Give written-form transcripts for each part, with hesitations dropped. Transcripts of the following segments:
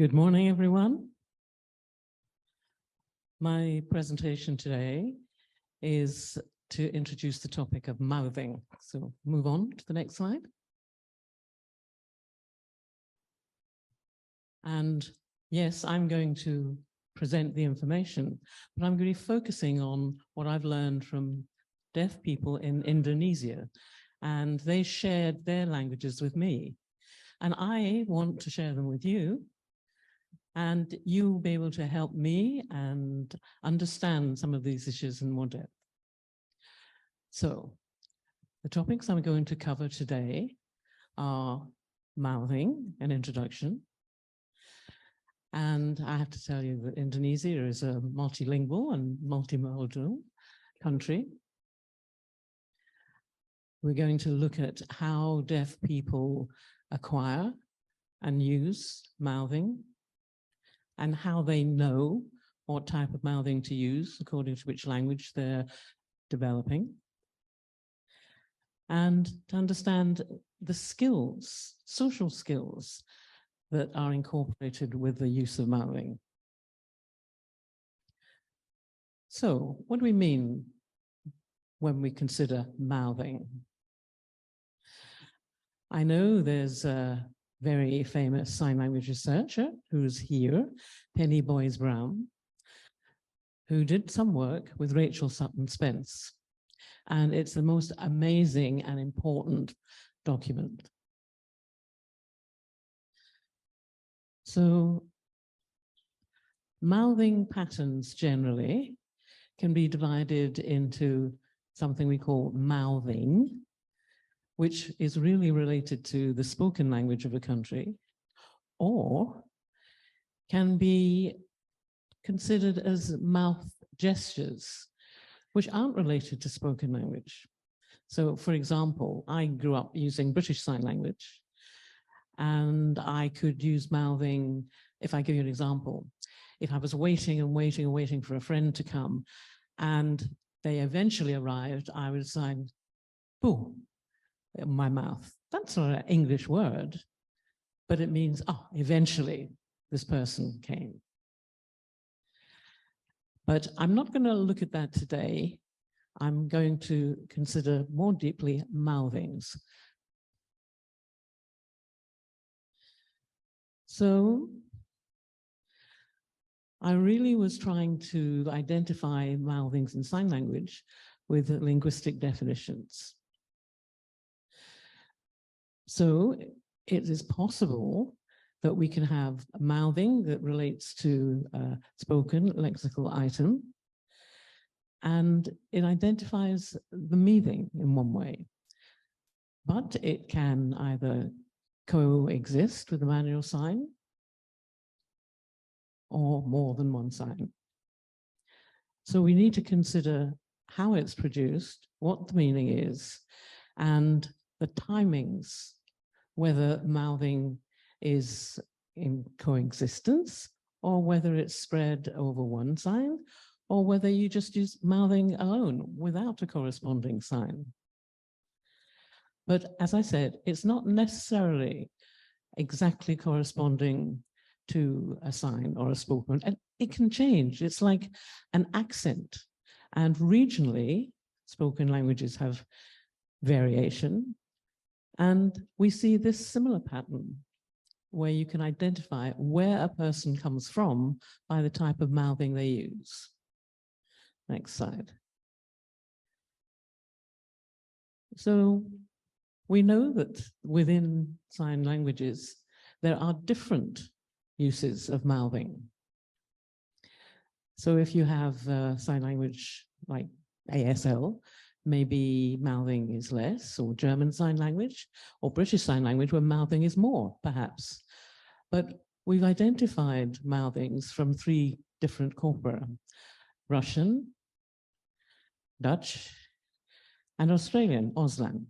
Good morning, everyone. My presentation today is to introduce the topic of mouthing. So move on to the next slide. And yes, I'm going to present the information, but I'm going to be focusing on what I've learned from deaf people in Indonesia. And they shared their languages with me. And I want to share them with you. And you'll be able to help me and understand some of these issues in more depth. So the topics I'm going to cover today are mouthing, an introduction. And I have to tell you that Indonesia is a multilingual and multimodal country. We're going to look at how deaf people acquire and use mouthing, and how they know what type of mouthing to use according to which language they're developing. And to understand the skills, social skills, that are incorporated with the use of mouthing. So, what do we mean when we consider mouthing? I know there's a very famous sign language researcher who's here, Penny Boyes-Brown, who did some work with Rachel Sutton Spence. And it's the most amazing and important document. So, mouthing patterns generally can be divided into something we call mouthing, which is really related to the spoken language of a country, or can be considered as mouth gestures, which aren't related to spoken language. So, for example, I grew up using British Sign Language, and I could use mouthing. If I give you an example, if I was waiting and waiting and waiting for a friend to come, and they eventually arrived, I would sign, boo, in my mouth. That's not an English word, but it means, oh, eventually this person came. But I'm not going to look at that today. I'm going to consider more deeply mouthings. So I really was trying to identify mouthings in sign language with linguistic definitions. So it is possible that we can have mouthing that relates to a spoken lexical item, and it identifies the meaning in one way. But it can either coexist with the manual sign or more than one sign. So we need to consider how it's produced, what the meaning is, and the timings, whether mouthing is in coexistence or whether it's spread over one sign, or whether you just use mouthing alone without a corresponding sign. But as I said, it's not necessarily exactly corresponding to a sign or a spoken, and it can change. It's like an accent, and regionally, spoken languages have variation. And we see this similar pattern where you can identify where a person comes from by the type of mouthing they use. Next slide. So we know that within sign languages, there are different uses of mouthing. So if you have sign language like ASL, maybe mouthing is less, or German Sign Language, or British Sign Language, where mouthing is more, perhaps. But we've identified mouthings from 3 different corpora: Russian, Dutch, and Australian, Auslan.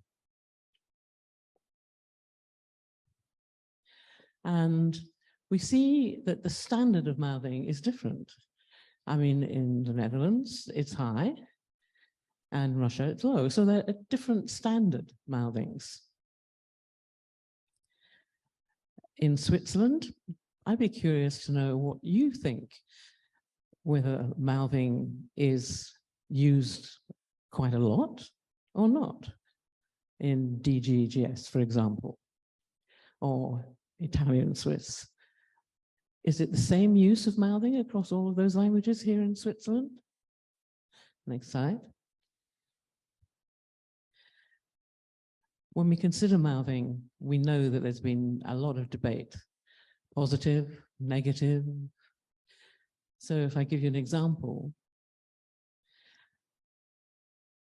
And we see that the standard of mouthing is different. I mean, in the Netherlands, it's high, and Russia, it's low. So they're at different standard mouthings. In Switzerland, I'd be curious to know what you think, whether mouthing is used quite a lot or not in DGGS, for example, or Italian Swiss. Is it the same use of mouthing across all of those languages here in Switzerland? Next slide. When we consider mouthing, we know that there's been a lot of debate, positive, negative. So if I give you an example,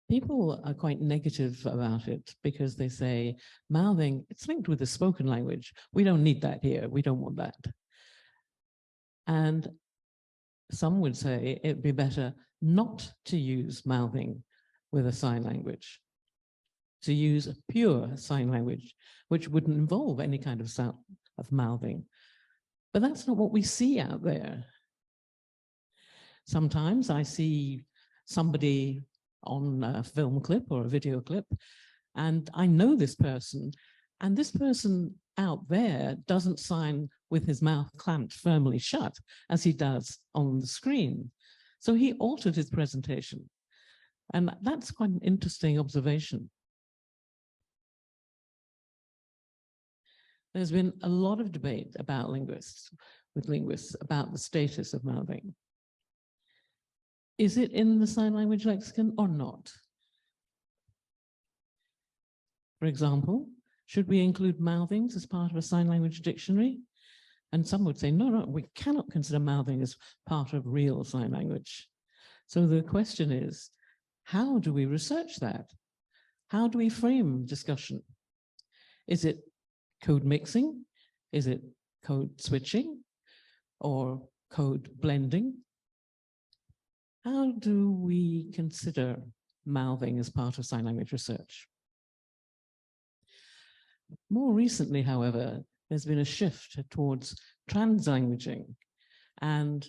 people are quite negative about it because they say mouthing, it's linked with the spoken language. We don't need that here. We don't want that. And some would say it'd be better not to use mouthing with a sign language, to use pure sign language, which wouldn't involve any kind of sound of mouthing. But that's not what we see out there. Sometimes I see somebody on a film clip or a video clip, and I know this person, and this person out there doesn't sign with his mouth clamped firmly shut as he does on the screen. So he altered his presentation. And that's quite an interesting observation. There's been a lot of debate about linguists about the status of mouthing. Is it in the sign language lexicon or not? For example, should we include mouthings as part of a sign language dictionary? And some would say, no, we cannot consider mouthing as part of real sign language. So the question is, how do we research that? How do we frame discussion? Is it code mixing? Is it code switching or code blending? How do we consider mouthing as part of sign language research? More recently, however, there's been a shift towards translanguaging and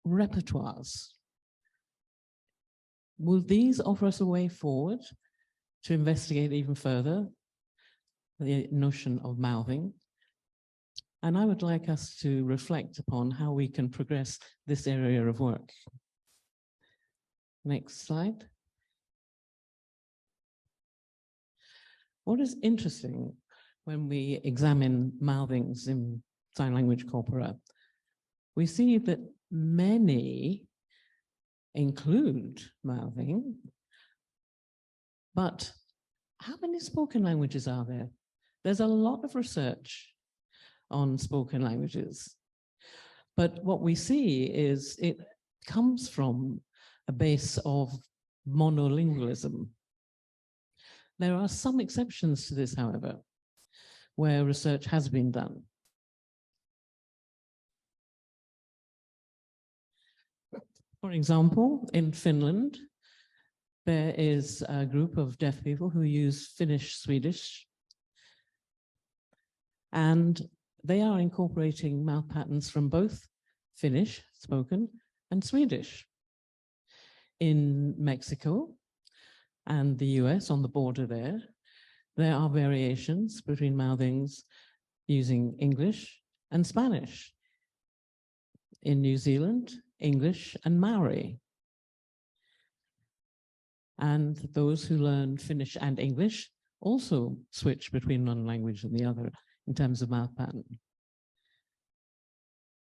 repertoires. Will these offer us a way forward to investigate even further the notion of mouthing? And I would like us to reflect upon how we can progress this area of work. Next slide. What is interesting when we examine mouthings in sign language corpora, we see that many include mouthing, but how many spoken languages are there? There's a lot of research on spoken languages, but what we see is it comes from a base of monolingualism. There are some exceptions to this, however, where research has been done. For example, in Finland, there is a group of deaf people who use Finnish Swedish, and they are incorporating mouth patterns from both Finnish spoken and Swedish. In Mexico and the US, on the border there are variations between mouthings using English and Spanish. In New Zealand, English and Maori. And those who learn Finnish and English also switch between one language and the other in terms of mouth pattern.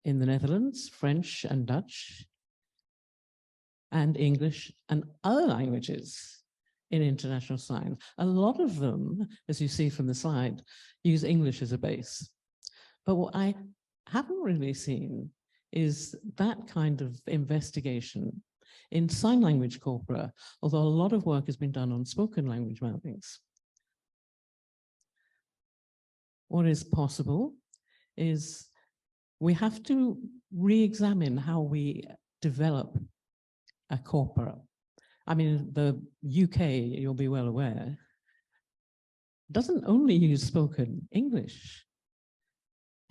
In the Netherlands, French and Dutch, and English and other languages in international sign. A lot of them, as you see from the slide, use English as a base. But what I haven't really seen is that kind of investigation in sign language corpora, although a lot of work has been done on spoken language mouthings. What is possible is we have to re-examine how we develop a corpora. I mean, the UK, you'll be well aware, doesn't only use spoken English.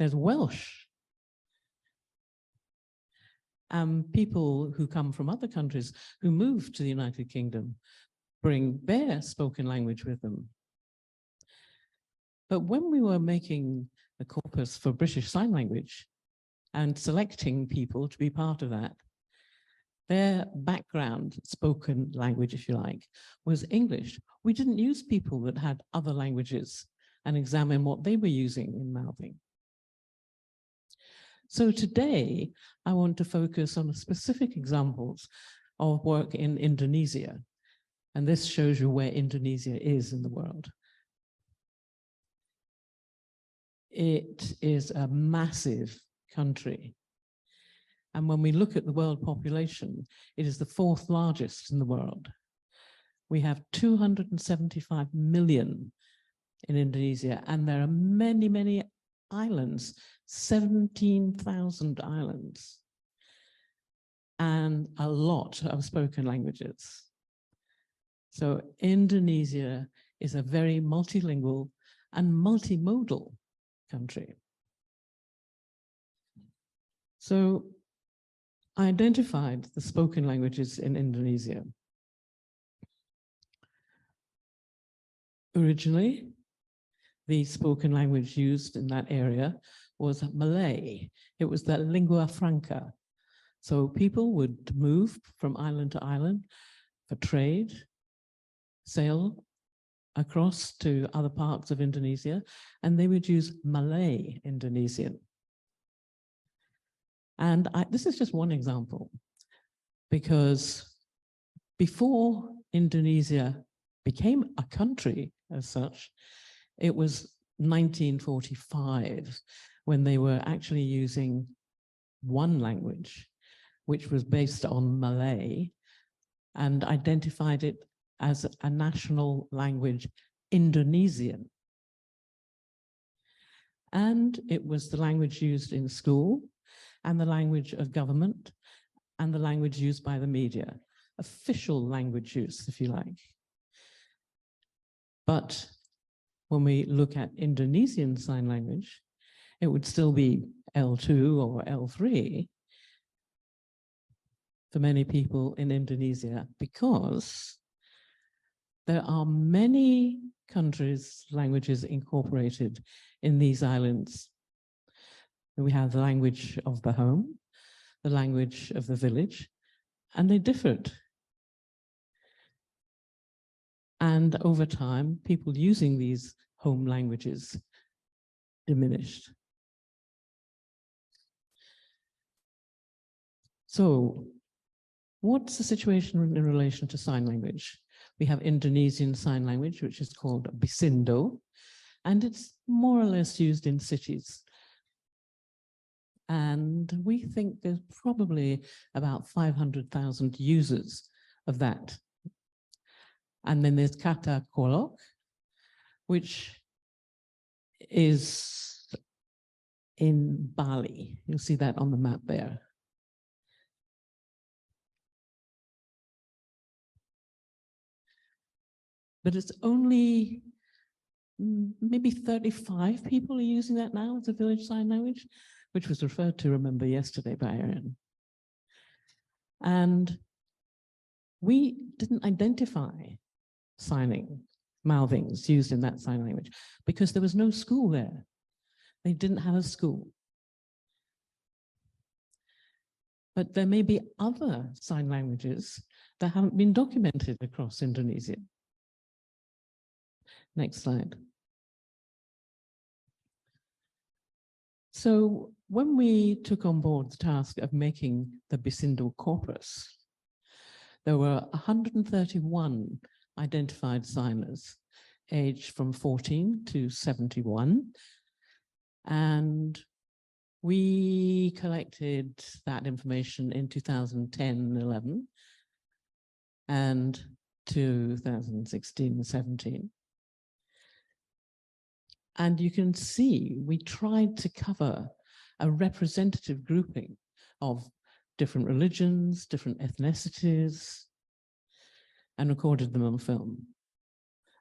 There's Welsh. People who come from other countries who move to the United Kingdom bring their spoken language with them. But when we were making the corpus for British Sign Language and selecting people to be part of that, their background, spoken language, if you like, was English. We didn't use people that had other languages and examine what they were using in mouthing. So today, I want to focus on specific examples of work in Indonesia. And this shows you where Indonesia is in the world. It is a massive country. And when we look at the world population, it is the 4th largest in the world. We have 275 million in Indonesia, and there are many, many islands, 17,000 islands, and a lot of spoken languages. So Indonesia is a very multilingual and multimodal country. So I identified the spoken languages in Indonesia. Originally, the spoken language used in that area was Malay. It was the lingua franca. So people would move from island to island for trade, sail across to other parts of Indonesia, and they would use Malay Indonesian. And this is just one example, because before Indonesia became a country as such, it was 1945 when they were actually using one language, which was based on Malay, and identified it as a national language, Indonesian. And it was the language used in school, and the language of government, and the language used by the media, official language use, if you like. But when we look at Indonesian Sign Language, it would still be L2 or L3 for many people in Indonesia, because there are many countries' languages incorporated in these islands. We have the language of the home, the language of the village, and they differed. And over time, people using these home languages diminished. So what's the situation in relation to sign language? We have Indonesian Sign Language, which is called Bisindo, and it's more or less used in cities. And we think there's probably about 500,000 users of that. And then there's Kata Kolok, which is in Bali. You'll see that on the map there. But it's only maybe 35 people are using that now as a village sign language, which was referred to, remember, yesterday by Erin. And we didn't identify signing, mouthings used in that sign language because there was no school there. They didn't have a school. But there may be other sign languages that haven't been documented across Indonesia. Next slide. So when we took on board the task of making the Bisindo corpus, there were 131 identified signers aged from 14 to 71. And we collected that information in 2010-11 and 2016-17. And you can see we tried to cover a representative grouping of different religions, different ethnicities, and recorded them on film.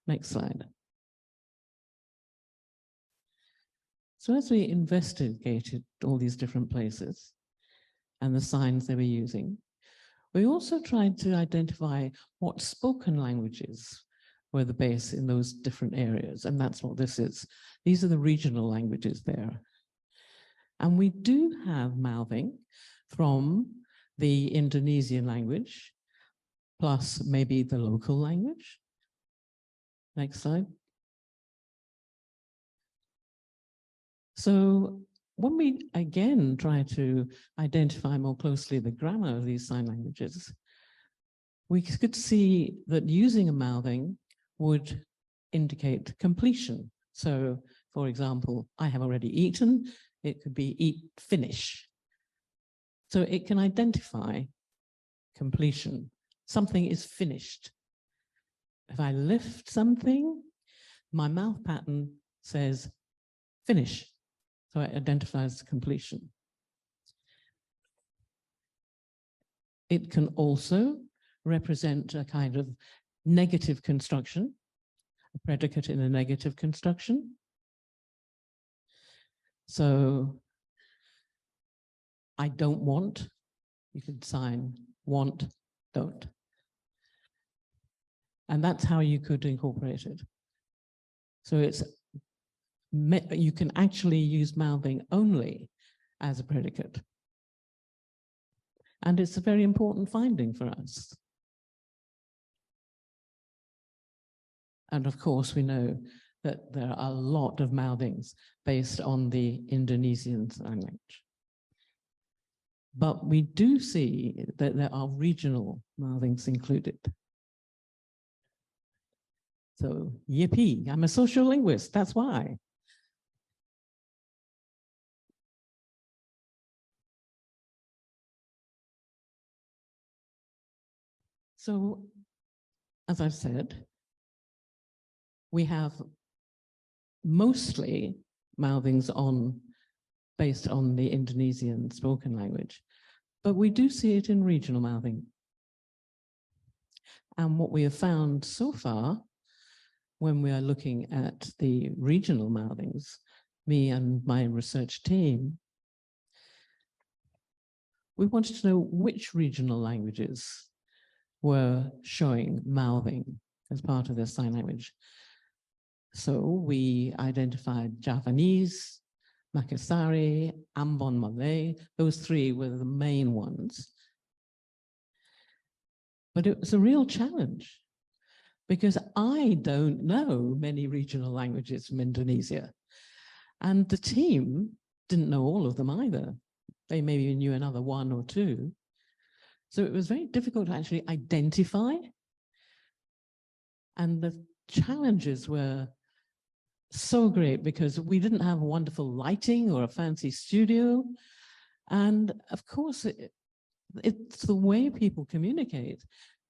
Next slide. So as we investigated all these different places and the signs they were using, we also tried to identify what spoken languages were the base in those different areas. And that's what this is. These are the regional languages there. And we do have mouthing from the Indonesian language, plus maybe the local language. Next slide. So when we again try to identify more closely the grammar of these sign languages, we could see that using a mouthing would indicate completion. So, for example, I have already eaten. It could be eat, finish. So it can identify completion. Something is finished. If I lift something, my mouth pattern says finish. So it identifies completion. It can also represent a kind of negative construction, a predicate in a negative construction. So I don't want, you could sign want, don't. And that's how you could incorporate it. So it's, you can actually use mouthing only as a predicate. And it's a very important finding for us. And of course, we know that there are a lot of mouthings based on the Indonesian language. But we do see that there are regional mouthings included. So, yippee, I'm a social linguist, that's why. So, as I've said, we have mostly mouthings based on the Indonesian spoken language, but we do see it in regional mouthing. And what we have found so far, when we are looking at the regional mouthings, me and my research team, we wanted to know which regional languages were showing mouthing as part of their sign language. So we identified Javanese, Makassari, Ambon Malay. Those three were the main ones. But it was a real challenge because I don't know many regional languages from Indonesia. And the team didn't know all of them either. They maybe knew another one or two. So it was very difficult to actually identify. And the challenges were so great because we didn't have wonderful lighting or a fancy studio. And of course, it's the way people communicate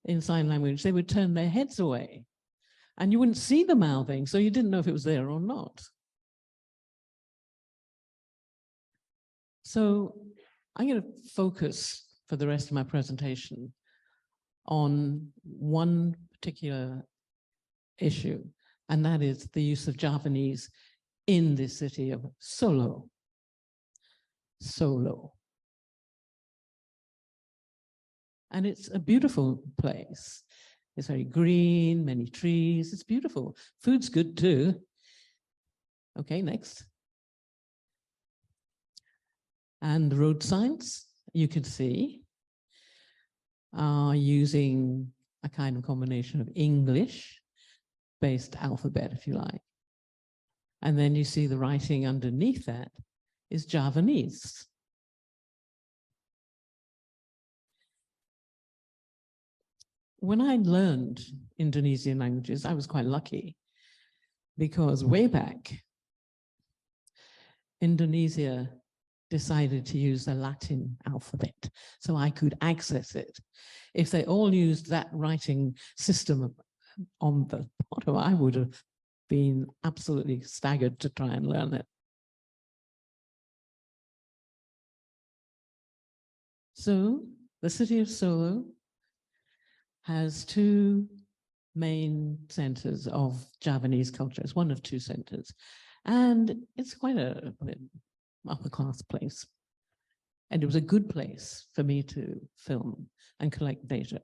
in sign language. They would turn their heads away and you wouldn't see the mouthing, so you didn't know if it was there or not. So I'm going to focus for the rest of my presentation on one particular issue, and that is the use of Javanese in the city of Solo. Solo. And it's a beautiful place. It's very green, many trees, it's beautiful. Food's good too. Okay, next. And the road signs, you can see, are using a kind of combination of English-based alphabet, if you like. And then you see the writing underneath that is Javanese. When I learned Indonesian languages, I was quite lucky because way back, Indonesia decided to use the Latin alphabet, so I could access it. If they all used that writing system on the bottom, I would have been absolutely staggered to try and learn it. So the city of Solo has two main centers of Javanese culture. It's one of two centers, and it's quite a upper class place. And it was a good place for me to film and collect data.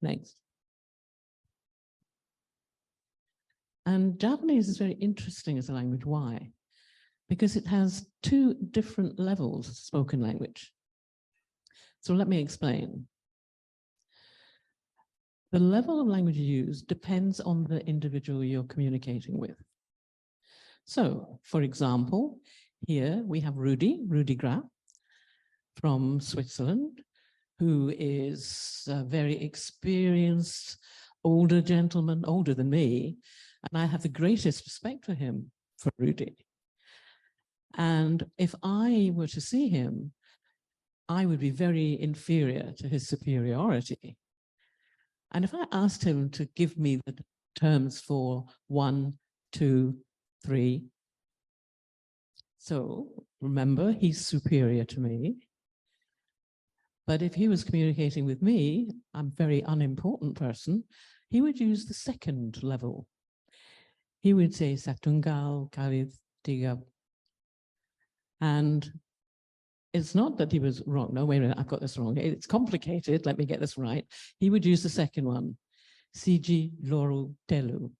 Next. And Japanese is very interesting as a language. Why? Because it has two different levels of spoken language. So let me explain. The level of language used depends on the individual you're communicating with. So, for example, here we have Rudi Graf from Switzerland, who is a very experienced, older gentleman, older than me, and I have the greatest respect for him, for Rudi. And if I were to see him, I would be very inferior to his superiority. And if I asked him to give me the terms for 1, 2, 3, so remember, he's superior to me. But if he was communicating with me, I'm a very unimportant person, he would use the second level. He would say Satungal, Kalith, Tiga. And it's not that he was wrong. No, wait a minute, I've got this wrong. It's complicated. Let me get this right. He would use the second one, Siji Loru Telu.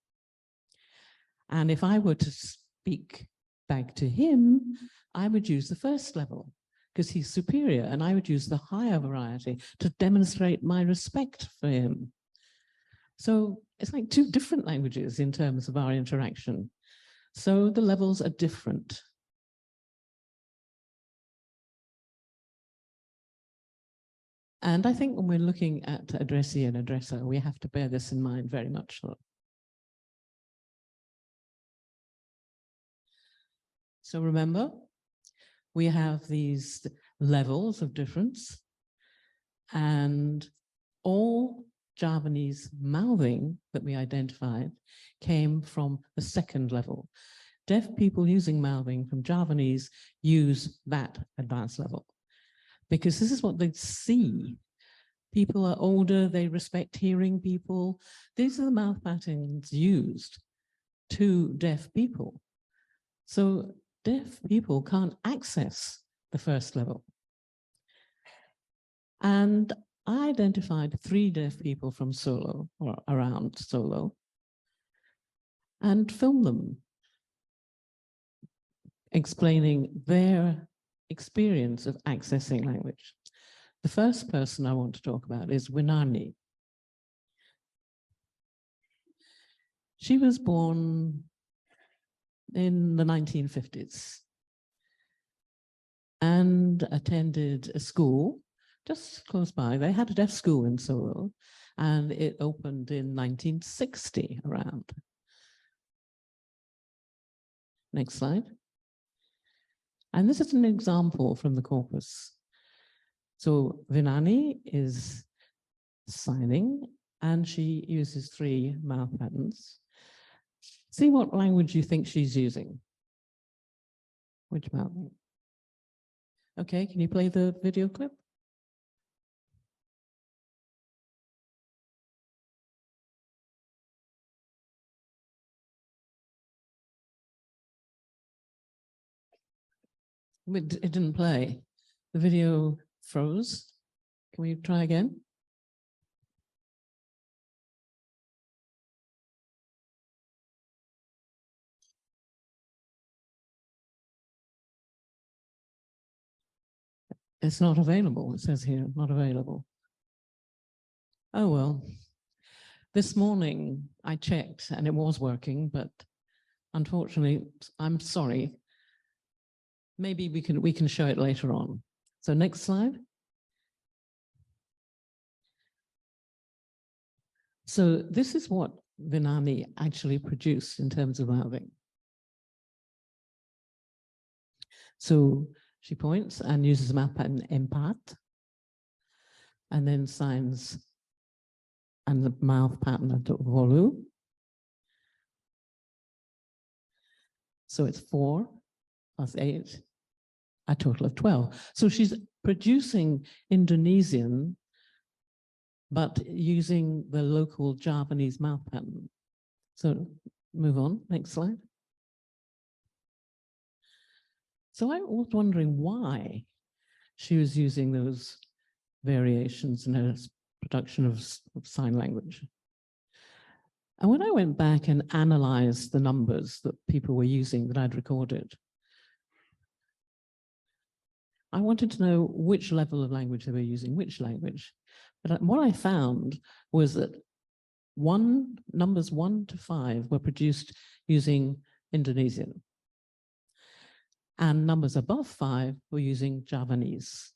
And if I were to speak back to him, I would use the first level because he's superior, and I would use the higher variety to demonstrate my respect for him. So it's like two different languages in terms of our interaction. So the levels are different. And I think when we're looking at addressee and addresser, we have to bear this in mind very much so. So remember, we have these levels of difference, and all Javanese mouthing that we identified came from the second level. Deaf people using mouthing from Javanese use that advanced level, because this is what they see. People are older, they respect hearing people. These are the mouth patterns used to deaf people. So deaf people can't access the first level. And I identified 3 deaf people from Solo, or around Solo, and filmed them, explaining their experience of accessing language. The first person I want to talk about is Winani. She was born in the 1950s and attended a school just close by. They had a deaf school in Solo, and it opened in 1960 around. Next slide. And this is an example from the corpus. So Vinani is signing, and she uses 3 mouth patterns. See what language you think she's using. Which mouth? Okay, can you play the video clip? It didn't play. The video froze. Can we try again? It's not available. It says here, not available. Oh, well. This morning I checked and it was working, but unfortunately, I'm sorry. Maybe we can show it later on. So next slide. So this is what Vinani actually produced in terms of mouthing. So she points and uses a mouth pattern empat, and then signs and the mouth pattern of volu. So it's 4 plus 8, a total of 12. So she's producing Indonesian, but using the local Javanese mouth pattern. So move on, next slide. So I was wondering why she was using those variations in her production of sign language. And when I went back and analyzed the numbers that people were using that I'd recorded, I wanted to know which level of language they were using, which language. But what I found was that numbers 1 to 5 were produced using Indonesian. And numbers above 5 were using Javanese.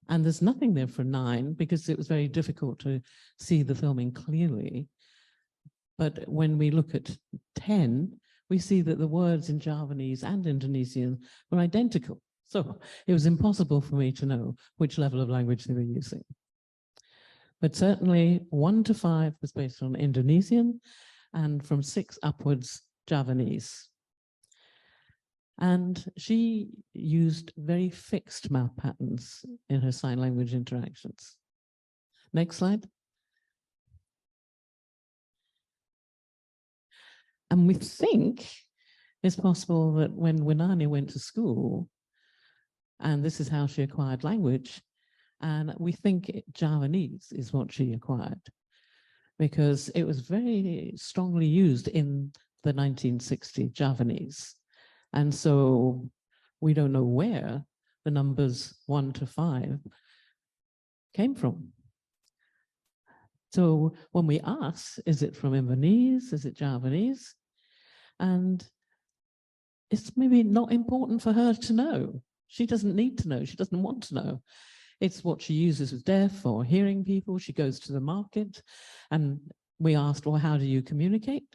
And there's nothing there for 9 because it was very difficult to see the filming clearly. But when we look at 10, we see that the words in Javanese and Indonesian were identical. So it was impossible for me to know which level of language they were using. But certainly 1 to 5 was based on Indonesian, and from 6 upwards, Javanese. And she used very fixed mouth patterns in her sign language interactions. Next slide. And we think it's possible that when Winani went to school, and this is how she acquired language, and we think Javanese is what she acquired, because it was very strongly used in the 1960s, Javanese. And so we don't know where the numbers 1 to 5 came from. So when we ask, is it from Inverness? Is it Javanese? And it's maybe not important for her to know. She doesn't need to know. She doesn't want to know. It's what she uses with deaf or hearing people. She goes to the market, and we asked, well, how do you communicate?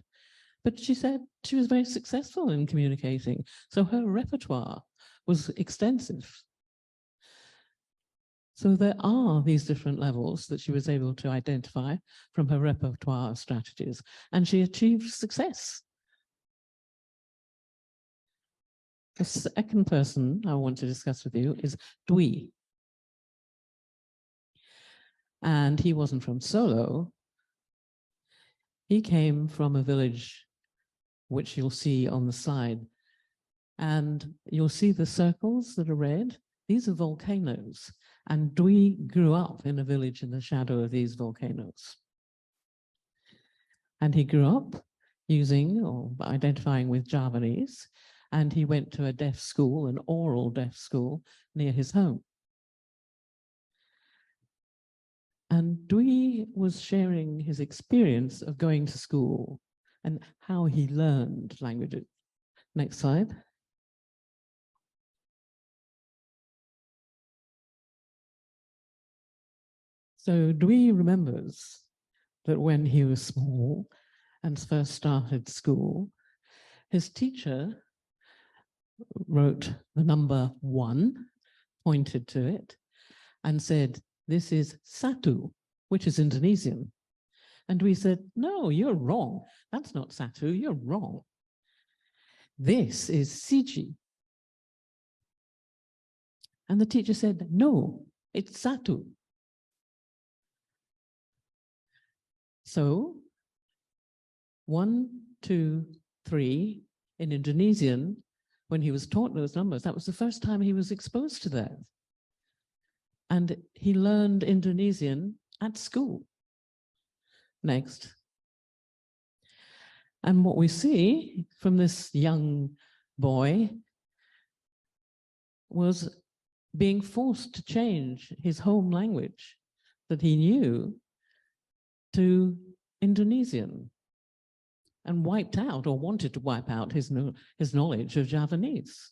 But she said she was very successful in communicating. So her repertoire was extensive. So there are these different levels that she was able to identify from her repertoire of strategies, and she achieved success. The second person I want to discuss with you is Dwi. And he wasn't from Solo. He came from a village which you'll see on the slide. And you'll see the circles that are red. These are volcanoes. And Dwi grew up in a village in the shadow of these volcanoes. And he grew up using or identifying with Javanese. And he went to a deaf school, an oral deaf school, near his home. And Dwi was sharing his experience of going to school and how he learned languages. Next slide. So Dwi remembers that when he was small and first started school, his teacher wrote the number 1, pointed to it, and said, this is Satu, which is Indonesian. And we said, no, you're wrong. That's not Satu, you're wrong. This is Siji. And the teacher said, no, it's Satu. So 1, 2, 3 in Indonesian, when he was taught those numbers, that was the first time he was exposed to that. And he learned Indonesian at school. Next. And what we see from this young boy was being forced to change his home language that he knew to Indonesian, and wiped out, or wanted to wipe out, his knowledge of Javanese.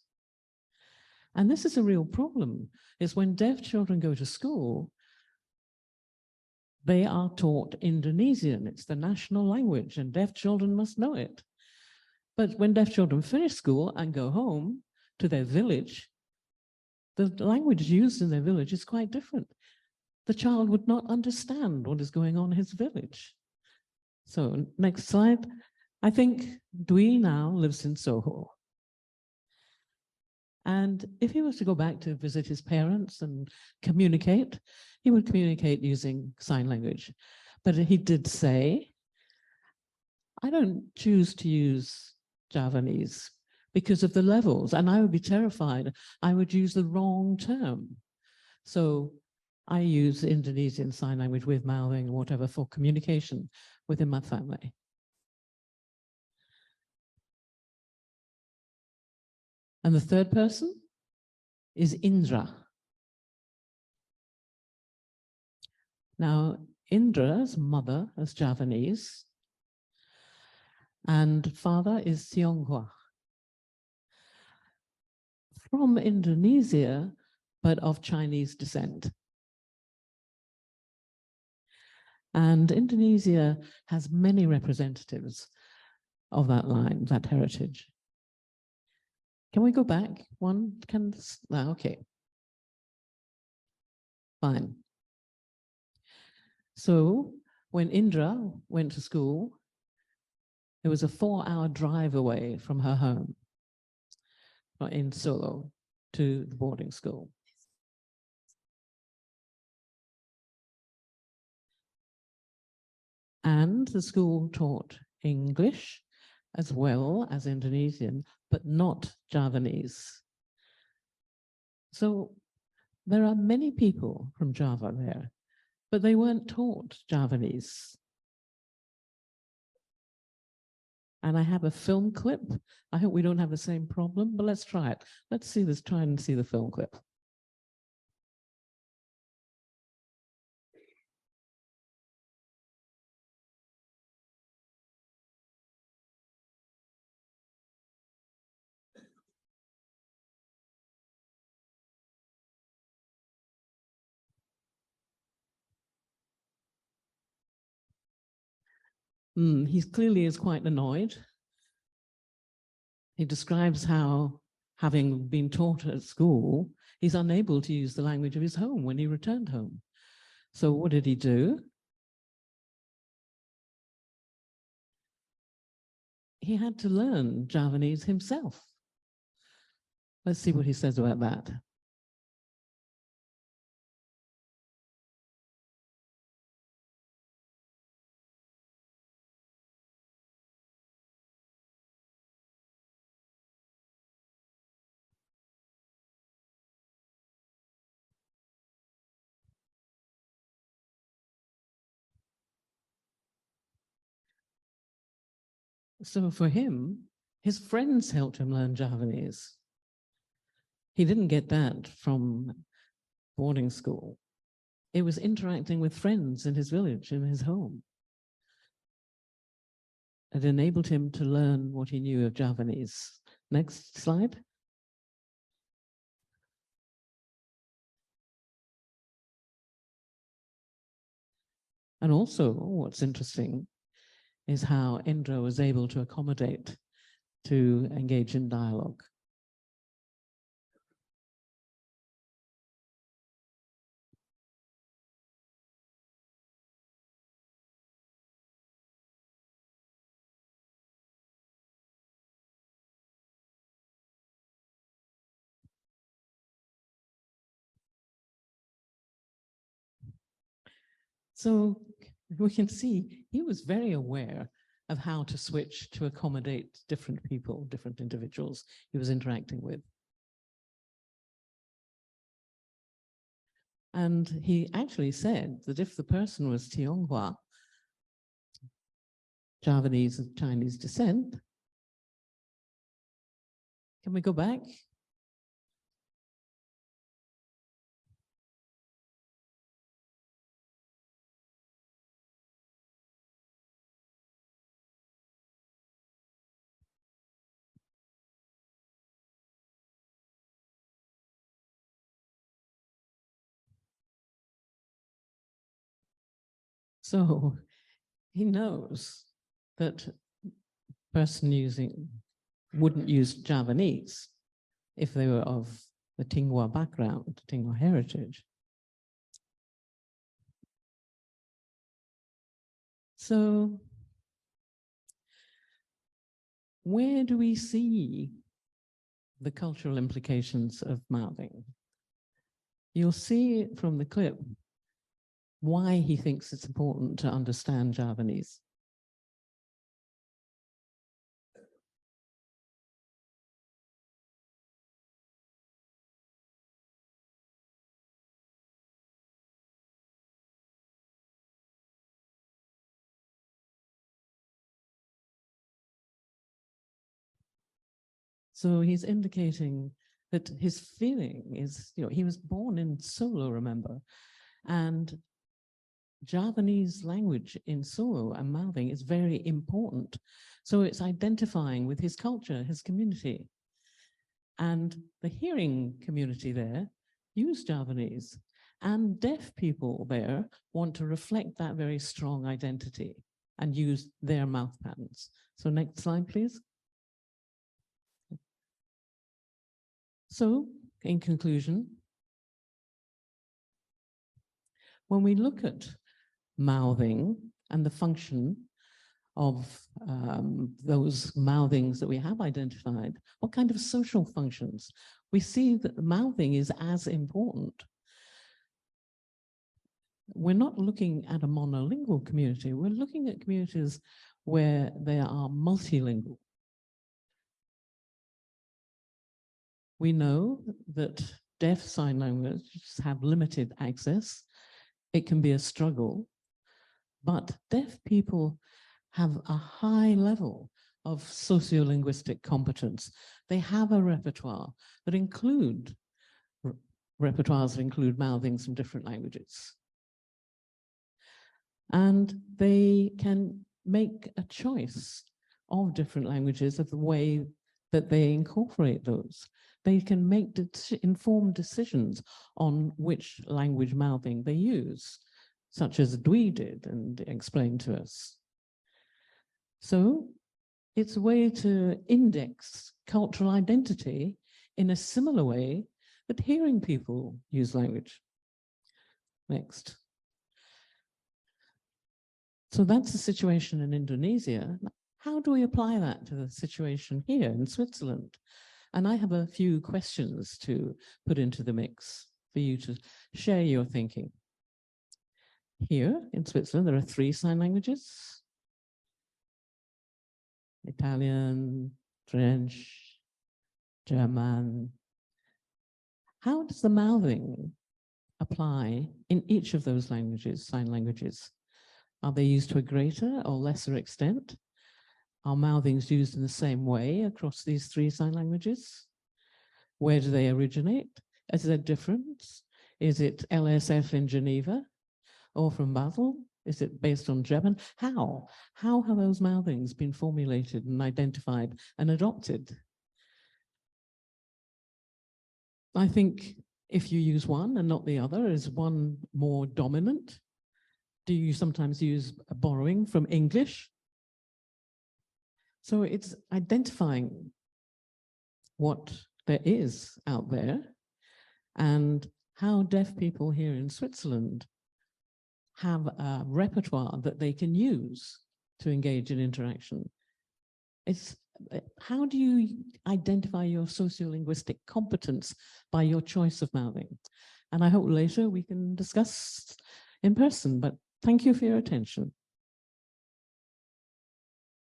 And this is a real problem, is when deaf children go to school, they are taught Indonesian. It's the national language, and deaf children must know it. But when deaf children finish school and go home to their village, the language used in their village is quite different. The child would not understand what is going on in his village. So next slide. I think Dwi now lives in Soho. And if he was to go back to visit his parents and communicate, he would communicate using sign language. But he did say, I don't choose to use Javanese because of the levels, and I would be terrified. I would use the wrong term. So I use Indonesian Sign Language with mouthing or whatever for communication within my family. And the third person is Indra. Now, Indra's mother is Javanese, and father is Tionghoa. From Indonesia, but of Chinese descent. And Indonesia has many representatives of that line, that heritage. Can we go back one? Okay. Fine. So when Indra went to school, it was a 4-hour drive away from her home in Solo to the boarding school. And the school taught English as well as Indonesian, but not Javanese. So there are many people from Java there, but they weren't taught Javanese. And I have a film clip. I hope we don't have the same problem, but let's try it. Let's see this, try and see the film clip. He clearly is quite annoyed. He describes how, having been taught at school, he's unable to use the language of his home when he returned home. So what did he do? He had to learn Javanese himself. Let's see what he says about that. So for him, his friends helped him learn Javanese. He didn't get that from boarding school. It was interacting with friends in his village, in his home. It enabled him to learn what he knew of Javanese. Next slide. And also, what's interesting is how Indra was able to accommodate to engage in dialogue. So we can see he was very aware of how to switch to accommodate different people, different individuals he was interacting with. And he actually said that if the person was Tionghoa, Javanese of Chinese descent, can we go back? So he knows that person wouldn't use Javanese if they were of the Tingwa background, Tingwa heritage. So where do we see the cultural implications of mouthing? You'll see from the clip why he thinks it's important to understand Javanese. So he's indicating that his feeling is, he was born in Solo, remember, and Javanese language in Solo and mouthing is very important. So it's identifying with his culture, his community. And the hearing community there use Javanese, and deaf people there want to reflect that very strong identity and use their mouth patterns. So next slide, please. So in conclusion, when we look at mouthing and the function of those mouthings that we have identified, what kind of social functions? We see that the mouthing is as important. We're not looking at a monolingual community, we're looking at communities where they are multilingual. We know that deaf sign languages have limited access. It can be a struggle, but deaf people have a high level of sociolinguistic competence. They have a repertoire that include mouthings from different languages. And they can make a choice of different languages of the way that they incorporate those. They can make informed decisions on which language mouthing they use, such as Dwi did and explained to us. So it's a way to index cultural identity in a similar way that hearing people use language. Next. So that's the situation in Indonesia. How do we apply that to the situation here in Switzerland? And I have a few questions to put into the mix for you to share your thinking. Here in Switzerland, there are 3 sign languages: Italian, French, German. How does the mouthing apply in each of those languages, sign languages? Are they used to a greater or lesser extent? Are mouthings used in the same way across these 3 sign languages? Where do they originate? Is there a difference? Is it LSF in Geneva or from Basel? Is it based on German? How? How have those mouthings been formulated and identified and adopted? I think if you use one and not the other, is one more dominant? Do you sometimes use borrowing from English? So it's identifying what there is out there and how deaf people here in Switzerland have a repertoire that they can use to engage in interaction. It's how do you identify your sociolinguistic competence by your choice of mouthing? And I hope later we can discuss in person, but thank you for your attention.